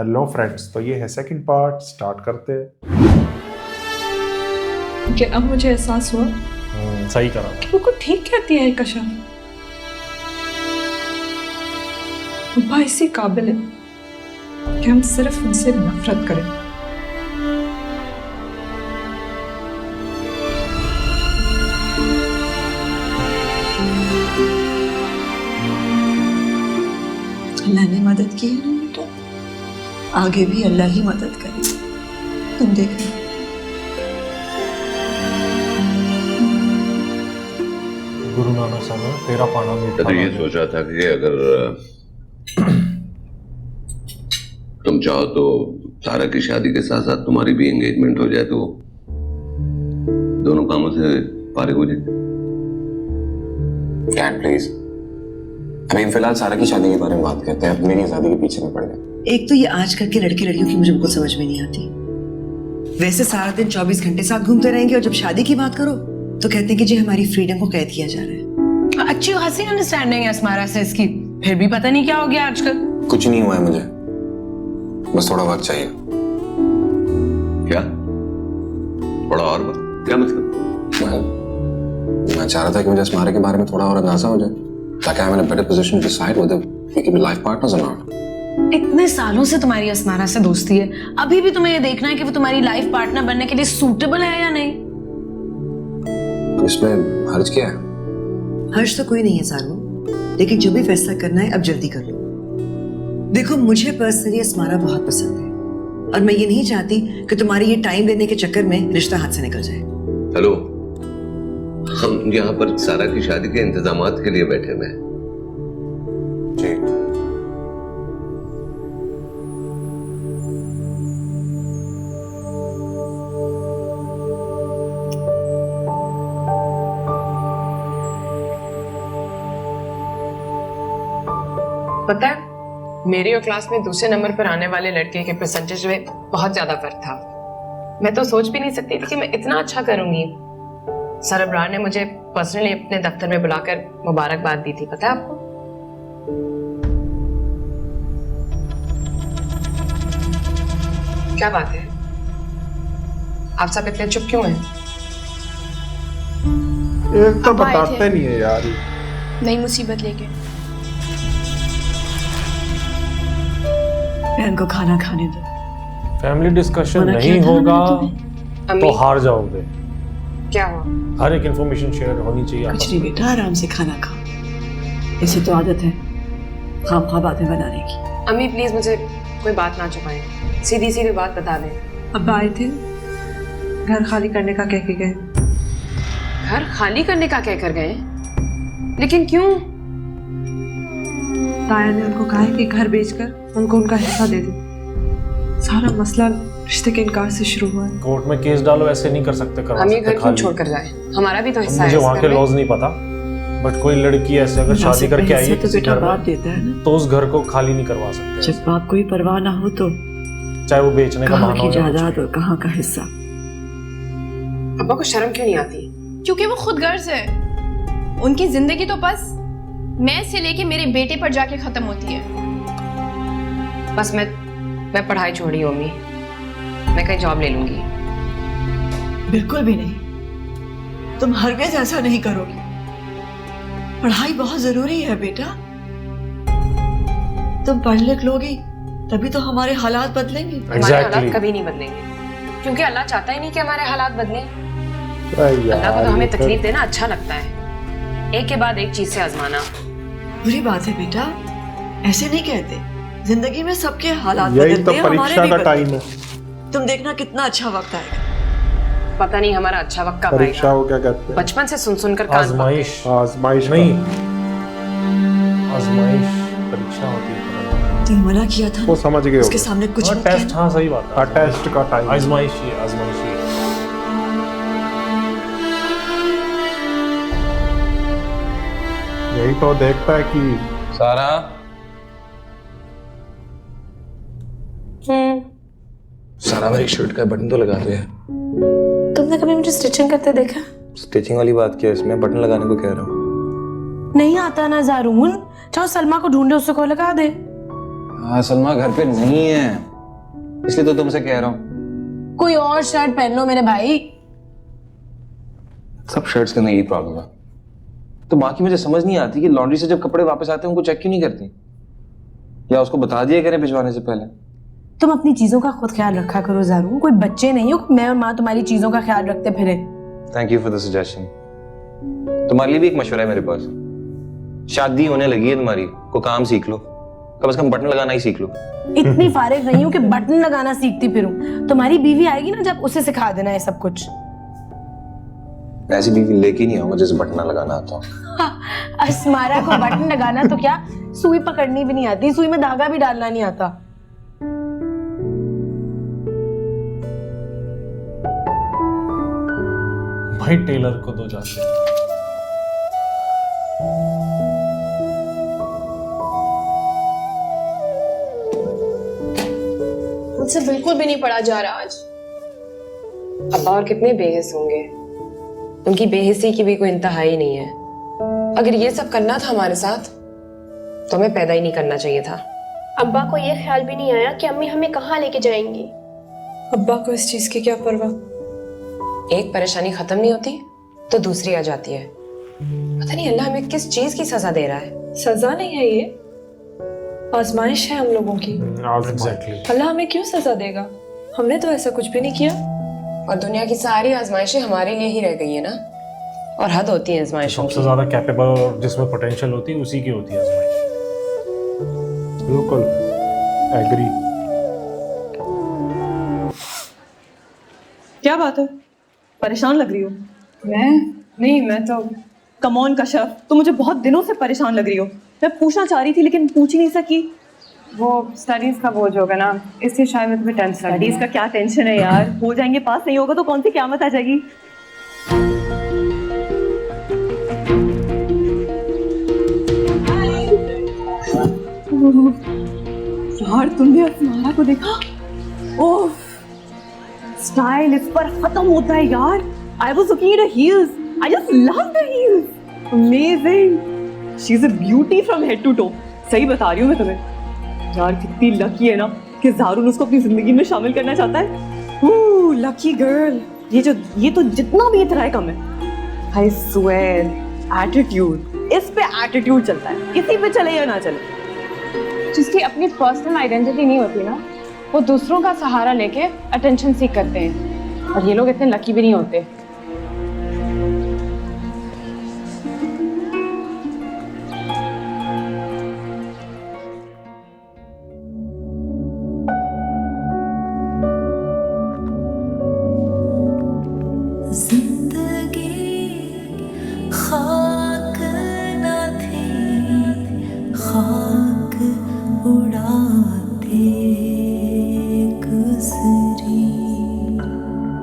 Hello friends, तो ये है सेकंड पार्ट, स्टार्ट करते हैं। कि अब मुझे एहसास हुआ सही करा कि वो कुछ ठीक कहती है कशा। वो इसी काबिल है कि हम सिर्फ उनसे नफरत करें। अल्लाह ने मदद की है ना बेटा, आगे भी अल्लाह ही मदद करे। तुम देखना। गुरु नानक साहब ने तेरा पाना मीठा। तो ये सोच रहा था कि अगर तुम चाहो तो सारा की शादी के साथ साथ तुम्हारी भी एंगेजमेंट हो जाए तो दोनों कामों से फारिग हो जाए। डैड प्लीज, अभी फिलहाल सारा की शादी के बारे में बात करते हैं, अब मेरी शादी के पीछे में पड़ गए। एक तो ये आजकल के लड़के लड़कियों की मुझे बिल्कुल समझ में नहीं आती। वैसे सारा दिन 24 घंटे साथ घूमते रहेंगे और जब शादी की बात करो तो कहते हैं कि जी हमारी फ्रीडम को कैद किया जा रहा है। अच्छी खासी अंडरस्टैंडिंग है अस्मारा से इसकी, फिर भी पता नहीं क्या हो गया आजकल। कुछ नहीं हुआ है मुझे, बस थोड़ा वक्त चाहिए। क्या थोड़ा और बात? क्या मतलब? मैं चाह रहा था कि मुझे अस्मारा के बारे में थोड़ा और अंदाजा हो जाए ताकि I am in a better position to decide whether we can be life partners और नॉट। इतने सालों से तुम्हारी अस्मारा से दोस्ती है, अभी भी तुम्हें ये देखना है कि वो तुम्हारी लाइफ पार्टनर बनने के लिए सूटेबल है या नहीं। तो इसमें हर्ज क्या है? हर्ष तो कोई नहीं है सारू, लेकिन जो भी फैसला करना है अब जल्दी कर लो। देखो मुझे पर्सनली अस्मारा बहुत पसंद है और मैं ये नहीं चाहती कि तुम्हारी ये टाइम लेने के चक्कर में रिश्ता हाथ से निकल जाए। हेलो, हम यहाँ पर सारा की शादी के इंतजामात के लिए बैठे हुए हैं। जी पता है, मेरी और क्लास में दूसरे नंबर पर आने वाले लड़के के परसेंटेज में बहुत ज्यादा फर्क था। मैं तो सोच भी नहीं सकती थी कि मैं इतना अच्छा करूंगी। सर अबरार ने मुझे पर्सनली अपने दफ्तर में बुलाकर मुबारकबाद दी थी, पता है आपको? क्या बात है, आप सब इतने चुप क्यों हैं? एक तो बताते नहीं है यार। नई मुसीबत लेके। बहन को खाना खाने दो। फैमिली डिस्कशन नहीं होगा तो हार जाओगे। क्या हुआ? हर एक इंफॉर्मेशन शेयर होनी चाहिए। कुछ नहीं बेटा, आराम से खाना खाओ, इसे तो आदत है खाम बातें बनाने की। अम्मी प्लीज मुझे कोई बात ना छुपाएं, सीधी सीधी बात बता दें। अब आए थे, घर खाली करने का कह के गए। घर खाली करने का कह कर गए? लेकिन क्यों? ताया ने उनको कहा है कि घर बेचकर उनको उनका हिस्सा दे दे। सारा मसला रिश्ते के इनकार से शुरू हुआ है। कोर्ट में केस डालो, ऐसे नहीं कर सकते। हम ये घर क्यों छोड़ कर जाए? हमारा भी तो हिस्सा है। मुझे वहाँ के लॉज नहीं पता, बट कोई लड़की ऐसे अगर शादी करके आई है तो बेटा बाप देता है ना, तो उस घर को खाली नहीं करवा सकते। जब बाप को ही परवाह ना हो तो चाहे वो बेचने का कहाँ बहाना की हो। जायदाद और कहाँ का हिस्सा। अब्बा को शर्म क्यों नहीं आती? क्योंकि वो खुद गर्ज है, उनकी जिंदगी तो बस मैं से लेके मेरे बेटे पर जाके खत्म होती है। बस मैं पढ़ाई छोड़ी हूँ अम्मी, मैं कहीं जॉब ले लूंगी। बिल्कुल भी नहीं, तुम हरगिज़ ऐसा नहीं करोगी। पढ़ाई बहुत जरूरी है बेटा, तुम पढ़ लिख लोगी तभी तो हमारे हालात बदलेंगे। हमारे हालात कभी नहीं बदलेंगे, क्योंकि अल्लाह चाहता ही नहीं कि हमारे हालात बदलें। अल्लाह को तो हमें तकलीफ देना अच्छा लगता है, एक के बाद एक चीज से आजमाना। बुरी बात है बेटा, ऐसे नहीं कहते। जिंदगी में सबके हालात यही बदलते तो हैं, हमारे परीक्षा भी का बदलते टाइम हैं। है। तुम देखना कितना अच्छा वक्त आएगा। पता नहीं हमारा अच्छा वक्त कब परीक्षा आएगा। को क्या कहते हैं? बचपन से सुन सुनकर कान आजमाइश। आजमाइश नहीं, आजमाइश परीक्षा होती है। तुम मना किया था, वो समझ गए उसके होगे। सामने कुछ मत टेस्ट, कहना। हाँ सही बात है। टेस्ट का टाइम। आजमाइश ही, आजमाइश ही। यही तो देखता है कि सारा सारा मेरी शर्ट का बटन तो लगाते हैं। तुमने कभी मुझे स्टिचिंग करते देखा? स्टिचिंग वाली बात क्या है इसमें, बटन लगाने को कह रहा हूँ। नहीं आता ना जारून, चाहो सलमा को ढूंढे, उससे को लगा दे। हाँ सलमा घर पे नहीं है। इसलिए तो तुमसे कह रहा हूँ। कोई और शर्ट पहन लो मेरे भाई। सब शर्ट्स के अंदर यही प्रॉब्लम है। तो माँ की मुझे समझ नहीं आती कि लॉन्ड्री से जब कपड़े वापस आते हैं उनको चेक क्यों नहीं करती, या उसको बता दिया करें भिजवाने से पहले। तुम अपनी चीजों का खुद ख्याल रखा करो ज़ारून, कोई बच्चे नहीं हो कि मैं और माँ तुम्हारी चीजों का ख्याल रखते फिरे। Thank you for the suggestion. तुम्हारे लिए भी एक मशवरा है मेरे पास। शादी होने लगी है तुम्हारी, को काम सीख लो, कम से कम बटन लगाना ही सीख लो। इतनी फारिग नहीं हूँ कि बटन लगाना सीखती फिरूं। तुम्हारी बीवी आएगी ना जब, उसे सिखा देना है सब कुछ। ऐसी बीवी लेके नहीं आऊंगा जैसे बटन लगाना आता हो। अस्मारा को बटन लगाना तो क्या, सुई पकड़नी भी नहीं आती, सुई में धागा भी डालना नहीं आता। भाई टेलर को दो जाके। मुझसे बिल्कुल भी नहीं पढ़ा जा रहा आज। अब्बा और कितने बेहिस होंगे, उनकी बेहिसी की भी कोई इंतहा ही नहीं है। अगर ये सब करना था हमारे साथ तो हमें पैदा ही नहीं करना चाहिए था। अब्बा को ये ख्याल भी नहीं आया कि अम्मी हमें कहाँ लेके जाएंगी। अब्बा को इस चीज की क्या परवाह। एक परेशानी खत्म नहीं होती तो दूसरी आ जाती है। पता नहीं अल्लाह हमें किस चीज की सजा दे रहा है। सजा नहीं है, ये आजमाइश है हम लोगों की। एग्जैक्टली। अल्लाह हमें क्यों सजा देगा, हमने तो ऐसा कुछ भी नहीं किया। और दुनिया की सारी आजमाइशें हमारे लिए ही रह गई है ना, और हद होती है आजमाइशों सबसे ज्यादा कैपेबल और जिसमें पोटेंशियल होती है उसी की होती है आजमाइश। बिल्कुल एग्री। क्या बात है, परेशान लग रही हो? मैं तो कम ऑन कश्यप, तुम मुझे बहुत दिनों से परेशान लग रही हो। मैं पूछना चाह रही थी लेकिन पूछ ही नहीं सकी। वो स्टडीज का बोझ होगा ना, इससे शायद मैं तुम्हें टेंशन। स्टडीज का क्या टेंशन है यार, हो जाएंगे, पास नहीं होगा तो कौन सी क़यामत आ जाएगी। यार तुमने अस्मारा को देखा? ओह, स्टाइल इस पर खत्म होता है यार। I was looking at her heels. I just love the heels. Amazing. She's a beauty from head to toe. सही बता रही हूँ मैं तुम्हें। यार कितनी लकी है ना कि ज़ारून उसको अपनी जिंदगी में शामिल करना चाहता है। Lucky girl. ये तो जितना भी इतना कम है। I swear, attitude, इस पे एटीट्यूड चलता है, किसी पे चले या ना चले। जिसकी अपनी पर्सनल आइडेंटिटी नहीं होती ना, वो दूसरों का सहारा लेके अटेंशन सीख करते हैं, और ये लोग इतने लकी भी नहीं होते।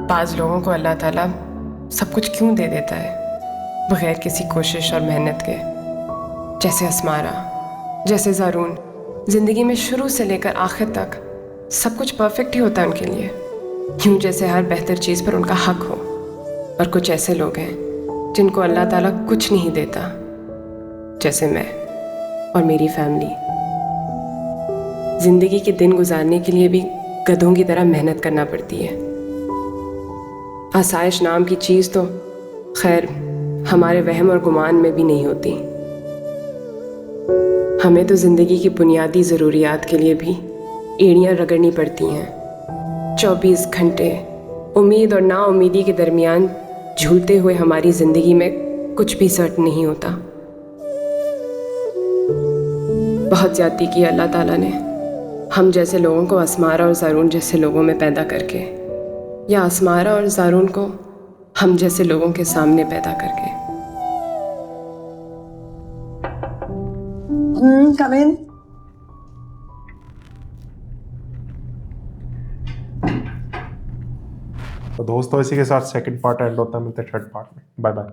बाज़ लोगों को अल्लाह ताला सब कुछ क्यों दे देता है बगैर किसी कोशिश और मेहनत के। जैसे अस्मारा, जैसे ज़ारून, ज़िंदगी में शुरू से लेकर आखिर तक सब कुछ परफेक्ट ही होता है उनके लिए, यूँ जैसे हर बेहतर चीज़ पर उनका हक हो। और कुछ ऐसे लोग हैं जिनको अल्लाह ताला कुछ नहीं देता, जैसे मैं और मेरी फैमिली। ज़िंदगी के दिन गुजारने के लिए भी गधों की तरह मेहनत करना पड़ती है। आसाइश नाम की चीज़ तो खैर हमारे वहम और गुमान में भी नहीं होती। हमें तो ज़िंदगी की बुनियादी ज़रूरियात के लिए भी एड़ियाँ रगड़नी पड़ती हैं। 24 घंटे उम्मीद और नाउम्मीदी के दरमियान झूलते हुए हमारी ज़िंदगी में कुछ भी सर्ट नहीं होता। बहुत ज़्यादती की अल्लाह ताला ने हम जैसे लोगों को अस्मारा और ज़ारून जैसे लोगों में पैदा करके, या अस्मारा और ज़ारून को हम जैसे लोगों के सामने पैदा करके। Come in. तो दोस्तों इसी के साथ सेकंड पार्ट एंड होता है, मिलते हैं थर्ड पार्ट में। Bye bye.